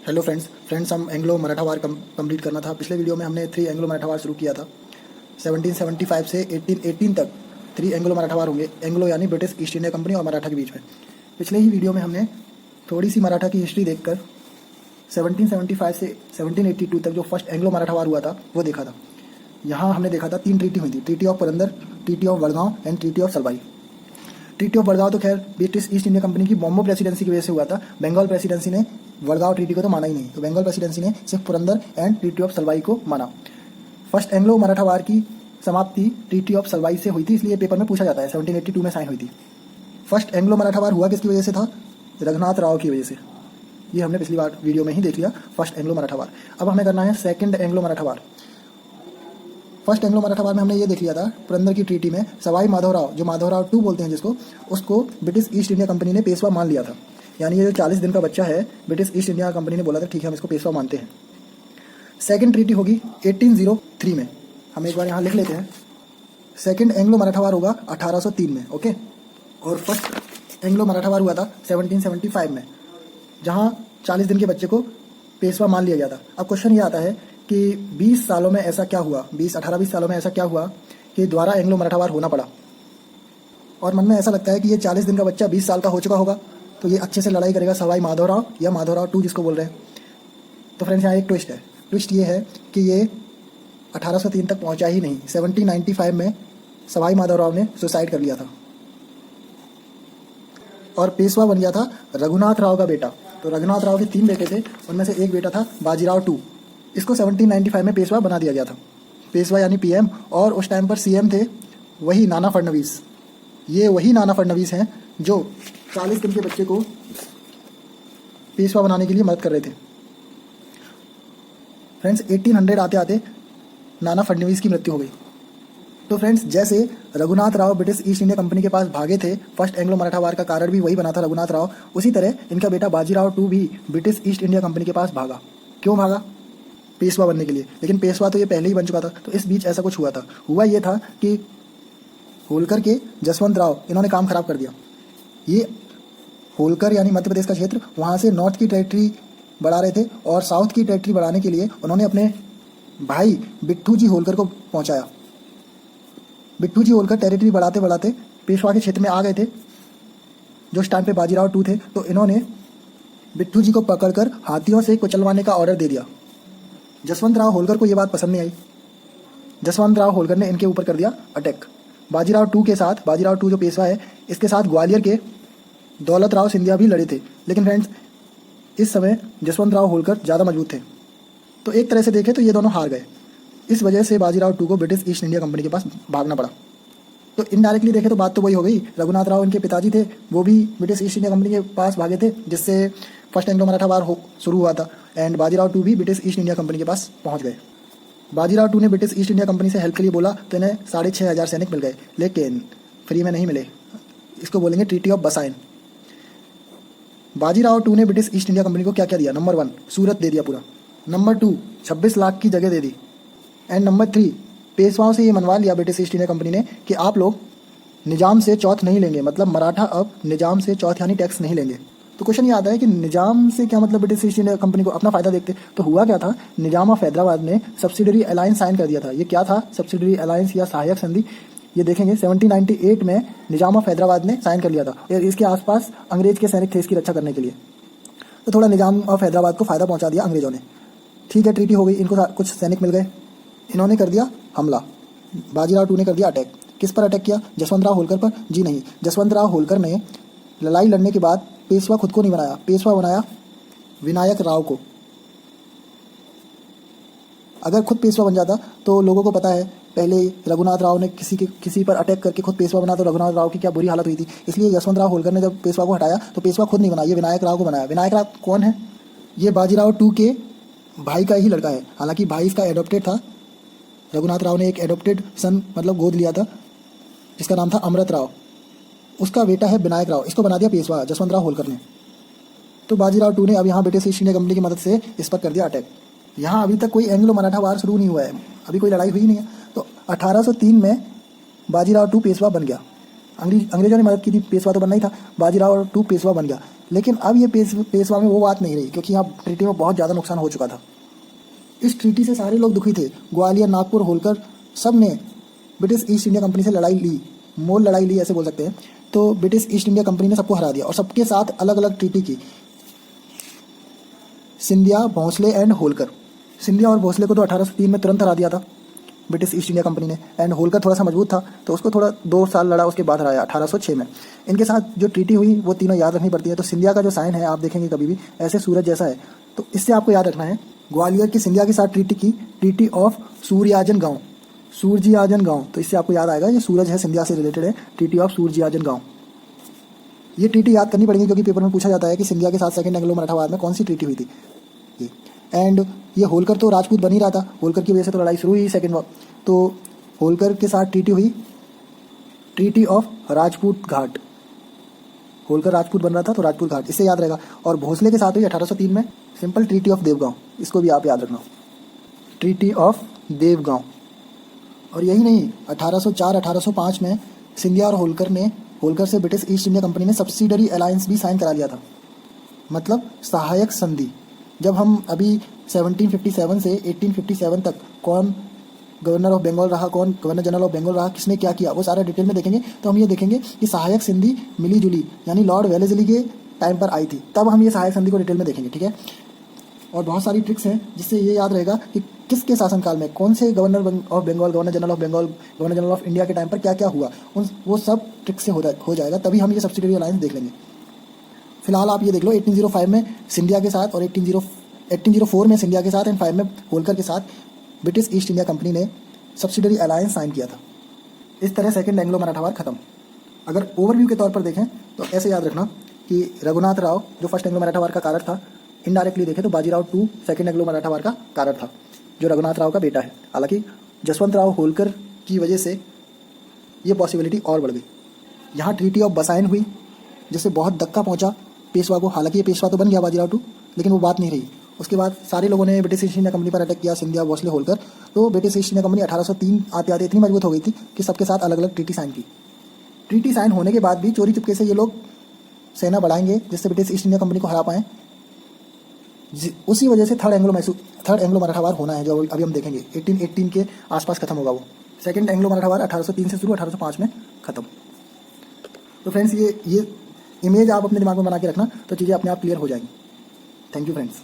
Hello friends हम Anglo Maratha वार complete करना था। पिछले वीडियो में हमने 3 एंग्लो मराठा वार शुरू किया था। 1775 से 1818 तक 3 एंग्लो मराठा वार होंगे। एंग्लो यानी ब्रिटिश ईस्ट इंडिया कंपनी और मराठा के बीच में। पिछले ही वीडियो में हमने थोड़ी सी मराठा की हिस्ट्री देखकर 1775 से 1782 तक जो फर्स्ट एंग्लो मराठा वार हुआ था वो देखा था। यहाँ हमने देखा था 3 ट्रीटी हुई थी, treaty of Purandar, treaty of Vadgaon and treaty of Salbai. Treaty of Vadgaon तो खैर ब्रिटिश ईस्ट इंडिया कंपनी की बॉम्बे प्रेसिडेंसी की वजह से हुआ था। बंगाल प्रेसिडेंसी ने वडगांव ट्रीटी को तो माना ही नहीं, तो बंगाल प्रेसिडेंसी ने सिर्फ Purandar and treaty of Salwai को माना। फर्स्ट एंग्लो मराठा वार की समाप्ति ट्रीटी ऑफ सलवाई से हुई थी, इसलिए पेपर में पूछा जाता है। 1782 में साइन हुई थी। फर्स्ट एंग्लो मराठा वार हुआ किसकी वजह से था? रघुनाथ राव की वजह से। ये हमने पिछली बार वीडियो में ही देख लिया, फर्स्ट एंग्लो मराठा वार। अब हमें करना है सेकंड एंग्लो मराठा वार। फर्स्ट एंग्लो मराठा वार में हमने ये देख लिया था पुरंदर की ट्रीटी में सवाई माधवराव, जो माधवराव 2 बोलते हैं जिसको, उसको ब्रिटिश ईस्ट इंडिया कंपनी ने पेशवा मान लिया था। यानी ये जो 40 दिन का बच्चा है, ब्रिटिश ईस्ट इंडिया कंपनी ने बोला था ठीक है हम इसको पेशवा मानते हैं। सेकंड ट्रीटी होगी 1803 में, हम एक बार यहाँ लिख लेते हैं। सेकंड एंग्लो मराठा वार होगा 1803 में, ओके। और फर्स्ट एंग्लो मराठा वार हुआ था 1775 में, जहाँ 40 दिन के बच्चे को पेशवा मान लिया गया था। अब क्वेश्चन ये आता है कि 20 सालों में ऐसा क्या हुआ, 18-20 सालों में ऐसा क्या हुआ कि द्वारा एंग्लो मराठा वार होना पड़ा। और मन में ऐसा लगता है कि ये 40 दिन का बच्चा 20 साल का हो चुका होगा, तो ये अच्छे से लड़ाई करेगा सवाई माधवराव या माधवराव 2 जिसको बोल रहे हैं। तो फ्रेंड्स यहाँ एक ट्विस्ट है। ट्विस्ट ये है कि ये 1803 तक पहुंचा ही नहीं। 1795 में सवाई माधवराव ने सुसाइड कर लिया था और पेशवा बन गया था रघुनाथ राव का बेटा। तो रघुनाथ राव के 3 बेटे थे, उनमें से एक बेटा था बाजीराव 2। इसको 1795 में पेशवा बना दिया गया था। पेशवा यानी पीएम, और उस टाइम पर सीएम थे वही नाना फडणवीस। ये वही नाना फडणवीस हैं जो 40 दिन के बच्चे को पेशवा बनाने के लिए मदद कर रहे थे। फ्रेंड्स 1800 आते आते नाना फडणवीस की मृत्यु हो गई। तो फ्रेंड्स जैसे Raghunath Rao British east India company के पास भागे थे, फर्स्ट एंग्लो मराठा वार का कारण भी वही बना था रघुनाथ राव, उसी तरह इनका बेटा बाजीराव 2 भी ब्रिटिश ईस्ट इंडिया कंपनी के पास भागा। क्यों भागा? पेशवा बनने के लिए। लेकिन पेशवा तो ये पहले ही बन चुका था। तो इस बीच ऐसा कुछ हुआ था। हुआ ये था कि होलकर के जसवंत राव, इन्होंने काम खराब कर दिया। ये होलकर यानी मध्य प्रदेश का क्षेत्र, वहाँ से नॉर्थ की टेरिटरी बढ़ा रहे थे और साउथ की टेरिटरी बढ़ाने के लिए उन्होंने अपने भाई बिट्ठू जी होलकर को पहुँचाया। बिट्ठू जी होलकर टेरिटरी बढ़ाते बढ़ाते पेशवा के क्षेत्र में आ गए थे, जो उस टाइम पे बाजीराव 2 थे। तो इन्होंने बिट्ठू जी को पकड़कर हाथियों से कुचलवाने का ऑर्डर दे दिया। जसवंत राव होलकर को ये बात पसंद नहीं आई। जसवंत राव होलकर ने इनके ऊपर कर दिया अटैक। बाजीराव 2 के साथ, बाजीराव 2 जो पेशवा है, इसके साथ ग्वालियर के दौलत राव सिंधिया भी लड़े थे। लेकिन फ्रेंड्स इस समय जसवंत राव होलकर ज़्यादा मजबूत थे, तो एक तरह से देखें तो ये दोनों हार गए। इस वजह से बाजीराव 2 को ब्रिटिश ईस्ट इंडिया कंपनी के पास भागना पड़ा। तो इनडायरेक्टली देखें तो बात तो वही हो गई। रघुनाथ राव इनके पिताजी थे, वो भी ब्रिटिश ईस्ट इंडिया कंपनी के पास भागे थे, जिससे फर्स्ट एंग्लो मराठा वार शुरू हुआ था। एंड बाजीराव 2 भी ब्रिटिश ईस्ट इंडिया कंपनी के पास पहुंच गए। बाजीराव 2 ने ब्रिटिश ईस्ट इंडिया कंपनी से हेल्प के लिए बोला तो इन्हें 6500 सैनिक मिल गए, लेकिन फ्री में नहीं मिले। इसको बोलेंगे ट्रीटी ऑफ बसाइन। बाजीराव 2 ने ब्रिटिश ईस्ट इंडिया कंपनी को क्या क्या दिया? नंबर 1 सूरत दे दिया पूरा। नंबर 2 26 लाख की जगह दे दी। एंड नंबर 3 पेशवाओं से ये मनवा लिया ब्रिटिश ईस्ट इंडिया कंपनी ने कि आप लोग निजाम से चौथ नहीं लेंगे, मतलब मराठा अब निजाम से चौथ यानी टैक्स नहीं लेंगे। तो क्वेश्चन ये आता है कि निजाम से क्या मतलब? ब्रिटिश ईस्ट इंडिया कंपनी को अपना फायदा देखते। तो हुआ क्या था, निजाम ऑफ हैदराबाद ने सब्सिडरी अलायंस साइन कर दिया था। ये क्या था सब्सिडरी अलायंस या सहायक संधि? ये देखेंगे 1798 में निजाम ऑफ हैदराबाद ने साइन कर लिया था। और इसके आसपास अंग्रेज के सैनिक थे इसकी रक्षा करने के लिए। तो थोड़ा निजाम ऑफ हैदराबाद को फायदा पहुंचा दिया अंग्रेजों ने। ठीक है, ट्रीटी हो गई, इनको कुछ सैनिक मिल गए। इन्होंने कर दिया हमला। बाजीराव 2 ने कर दिया अटैक। किस पर अटैक किया? जसवंत राव होलकर पर? जी नहीं, जसवंत राव होलकर ने लड़ाई लड़ने के बाद पेशवा खुद को नहीं बनाया, पेशवा बनाया विनायक राव को। अगर खुद पेशवा बन जाता तो लोगों को पता है पहले रघुनाथ राव ने किसी पर अटैक करके खुद पेशवा बना, तो रघुनाथ राव की क्या बुरी हालत हुई थी। इसलिए जसवंत राव होलकर ने जब पेशवा को हटाया तो पेशवा खुद नहीं बनाया, ये विनायक राव को बनाया। विनायक राव कौन है? ये बाजीराव 2 के भाई का ही लड़का है। हालांकि भाई इसका एडॉप्टेड था। रघुनाथ राव ने एक एडॉप्टेड सन मतलब गोद लिया था, जिसका नाम था अमृत राव। उसका बेटा है विनायक राव, इसको बना दिया पेशवा जसवंत राव होलकर ने। तो बाजीराव 2 ने अब यहाँ ब्रिटिश ईस्ट इंडिया कंपनी की मदद से इस पर कर दिया अटैक। यहाँ अभी तक कोई एंग्लो मराठा वार शुरू नहीं हुआ है, अभी कोई लड़ाई हुई नहीं है। तो 1803 में बाजीराव 2 पेशवा बन गया। अंग्रेजों ने मदद की थी, पेशवा तो बनना ही था, बाजीराव टू पेशवा बन गया। लेकिन अब ये पेशवा में वो बात नहीं रही, क्योंकि यहाँ ट्रीटी में बहुत ज़्यादा नुकसान हो चुका था। इस ट्रीटी से सारे लोग दुखी थे। ग्वालियर, नागपुर, होलकर सब ने ब्रिटिश ईस्ट इंडिया कंपनी से लड़ाई ली, मोल लड़ाई ली ऐसे बोल सकते हैं। तो ब्रिटिश ईस्ट इंडिया कंपनी ने सबको हरा दिया और सबके साथ अलग अलग ट्रीटी की। सिंधिया, भोंसले एंड होलकर। सिंधिया और भोंसले को तो 1803 में तुरंत हरा दिया था ब्रिटिश ईस्ट इंडिया कंपनी ने। एंड होलकर थोड़ा सा मजबूत था तो उसको थोड़ा 2 साल लड़ा, उसके बाद हराया 1806 में। इनके साथ जो ट्रीटी हुई वो तीनों याद रखनी पड़ती है। तो सिंधिया का जो साइन है आप देखेंगे कभी भी ऐसे सूरज जैसा है, तो इससे आपको याद रखना है। ग्वालियर की सिंधिया के साथ ट्रीटी की, ट्रीटी ऑफ सूर्याजन गांव, सूरजियाजन गांव, तो इससे आपको याद आएगा ये सूरज है, सिंधिया से रिलेटेड है, ट्रीटी ऑफ सूरजियाजन गांव। ये ट्रीटी याद करनी पड़ेगी क्योंकि पेपर में पूछा जाता है कि सिंधिया के साथ सेकंड एंग्लो मराठा वार में कौन सी ट्रीटी हुई थी। एंड ये होलकर तो राजपूत बन ही रहा था, होलकर की वजह से तो लड़ाई शुरू हुई सेकंड वॉर। तो होलकर के साथ ट्रीटी हुई, ट्रीटी ऑफ राजपूत घाट। होलकर राजपूत बन रहा था तो राजपूत घाट, इससे याद रहेगा। और भोसले के साथ हुई 1803 में सिंपल ट्रीटी ऑफ देवगांव, इसको भी आप याद रखना, ट्रीटी ऑफ देवगांव। और यही नहीं, 1804 1805 में सिंधिया और होलकर से ब्रिटिश ईस्ट इंडिया कंपनी ने सब्सिडरी अलायंस भी साइन करा लिया था, मतलब सहायक संधि। जब हम अभी 1757 से 1857 तक कौन गवर्नर ऑफ बंगाल रहा, कौन गवर्नर जनरल ऑफ बंगाल रहा, किसने क्या किया, वो सारा डिटेल में देखेंगे। तो हम ये देखेंगे कि सहायक संधि मिली जुली यानी लॉर्ड वेलेस्ली के टाइम पर आई थी, तब हम ये सहायक संधि को डिटेल में देखेंगे, ठीक है। और बहुत सारी ट्रिक्स हैं जिससे ये याद रहेगा कि किसके शासनकाल में कौन से governor of Bengal, governor general of Bengal, governor general of India के टाइम पर क्या क्या हुआ, वो सब ट्रिक्स से हो जाएगा, तभी हम ये सब्सिडरी अलायंस देख लेंगे। फिलहाल आप ये देख लो, 1805 में सिंधिया के साथ और 1804 में सिंधिया के साथ एंड 5 में होलकर के साथ ब्रिटिश ईस्ट इंडिया कंपनी ने सब्सिडरी अलायंस साइन किया था। इस तरह सेकंड एंग्लो मराठा वार खत्म। अगर ओवरव्यू के तौर पर देखें तो ऐसे याद रखना कि रघुनाथ राव जो फर्स्ट एंग्लो मराठा वार का कारक था, इनडायरेक्टली देखें तो Bajirao two second Anglo Maratha war का कारक था, जो रघुनाथ राव का बेटा है। हालांकि जसवंत राव होलकर की वजह से ये पॉसिबिलिटी और बढ़ गई। यहाँ ट्रीटी ऑफ बसाइन हुई जिससे बहुत धक्का पहुंचा पेशवा को। हालांकि ये पेशवा तो बन गया बाजीराव टू, लेकिन वो बात नहीं रही। उसके बाद सारे लोगों ने ब्रिटिश ईस्ट इंडिया कंपनी पर अटैक किया, सिंधिया, भोसले, होलकर। तो ब्रिटिश ईस्ट इंडिया कंपनी 1803 आते आते इतनी मजबूत हो गई थी कि सबके साथ अलग अलग ट्रीटी साइन की। ट्रीटी साइन होने के बाद भी चोरी चुपके से ये लोग सेना बढ़ाएंगे जिससे ब्रिटिश ईस्ट इंडिया कंपनी को हरा पाएं। उसी वजह से थर्ड एंग्लो मराठा वार होना है, जो अभी हम देखेंगे 1818 के आसपास खत्म होगा वो। सेकंड एंग्लो मराठा वार 1803 से शुरू, 1805 में खत्म। तो फ्रेंड्स ये इमेज आप अपने दिमाग में बना के रखना, तो चीज़ें अपने आप क्लियर हो जाएंगी। Thank you friends.